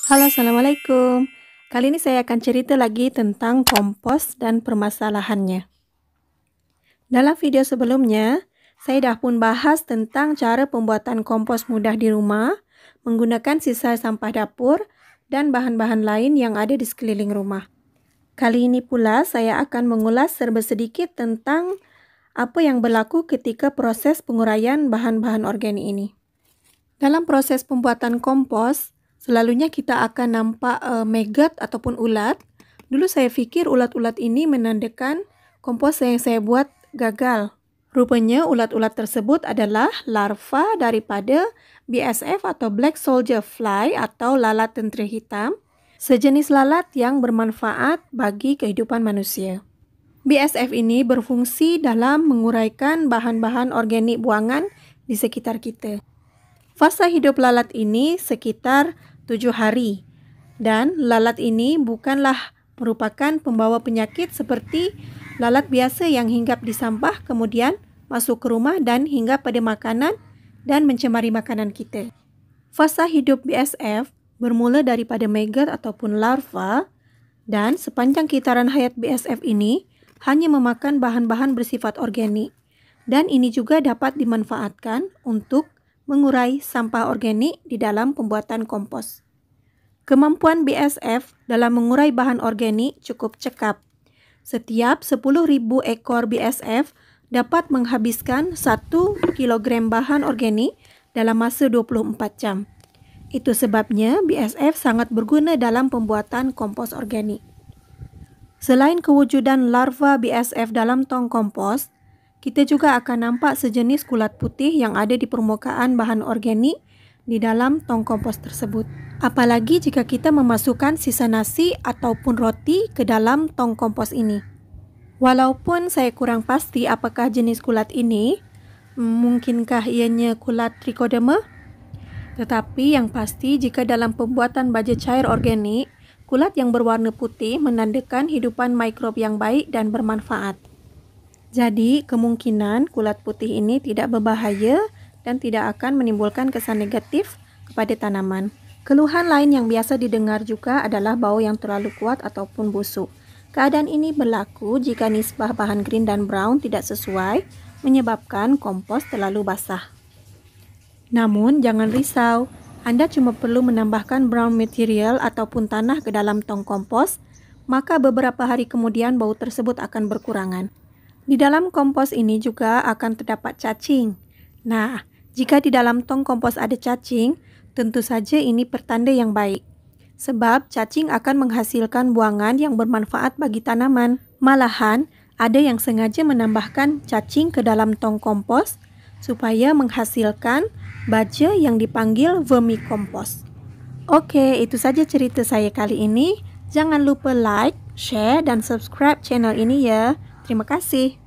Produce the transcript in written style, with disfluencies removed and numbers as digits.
Halo, Assalamualaikum. Kali ini saya akan cerita lagi tentang kompos dan permasalahannya. Dalam video sebelumnya, saya dah pun bahas tentang cara pembuatan kompos mudah di rumah, menggunakan sisa sampah dapur, dan bahan-bahan lain yang ada di sekeliling rumah. Kali ini pula saya akan mengulas serba sedikit tentang apa yang berlaku ketika proses penguraian bahan-bahan organik ini. Dalam proses pembuatan kompos, selalunya kita akan nampak maggot ataupun ulat. Dulu saya fikir ulat-ulat ini menandakan kompos yang saya buat gagal. Rupanya ulat-ulat tersebut adalah larva daripada BSF atau Black Soldier Fly atau lalat tentera hitam, sejenis lalat yang bermanfaat bagi kehidupan manusia. BSF ini berfungsi dalam menguraikan bahan-bahan organik buangan di sekitar kita. Fasa hidup lalat ini sekitar 7 hari dan lalat ini bukanlah merupakan pembawa penyakit seperti lalat biasa yang hinggap di sampah kemudian masuk ke rumah dan hinggap pada makanan dan mencemari makanan kita. Fasa hidup BSF bermula daripada maggot ataupun larva dan sepanjang kitaran hayat BSF ini hanya memakan bahan-bahan bersifat organik dan ini juga dapat dimanfaatkan untuk mengurai sampah organik di dalam pembuatan kompos. Kemampuan BSF dalam mengurai bahan organik cukup cekap. Setiap 10.000 ekor BSF dapat menghabiskan 1 kilogram bahan organik dalam masa 24 jam. Itu sebabnya BSF sangat berguna dalam pembuatan kompos organik. Selain kewujudan larva BSF dalam tong kompos, kita juga akan nampak sejenis kulat putih yang ada di permukaan bahan organik di dalam tong kompos tersebut. Apalagi jika kita memasukkan sisa nasi ataupun roti ke dalam tong kompos ini. Walaupun saya kurang pasti apakah jenis kulat ini, mungkinkah ianya kulat trichoderma? Tetapi yang pasti jika dalam pembuatan baja cair organik, kulat yang berwarna putih menandakan hidupan mikrob yang baik dan bermanfaat. Jadi, kemungkinan kulat putih ini tidak berbahaya dan tidak akan menimbulkan kesan negatif kepada tanaman. Keluhan lain yang biasa didengar juga adalah bau yang terlalu kuat ataupun busuk. Keadaan ini berlaku jika nisbah bahan green dan brown tidak sesuai, menyebabkan kompos terlalu basah. Namun, jangan risau. Anda cuma perlu menambahkan brown material ataupun tanah ke dalam tong kompos, maka beberapa hari kemudian bau tersebut akan berkurangan. Di dalam kompos ini juga akan terdapat cacing. Nah, jika di dalam tong kompos ada cacing, tentu saja ini pertanda yang baik. Sebab cacing akan menghasilkan buangan yang bermanfaat bagi tanaman. Malahan, ada yang sengaja menambahkan cacing ke dalam tong kompos supaya menghasilkan baja yang dipanggil vermicompost. Oke, itu saja cerita saya kali ini. Jangan lupa like, share, dan subscribe channel ini ya. Terima kasih.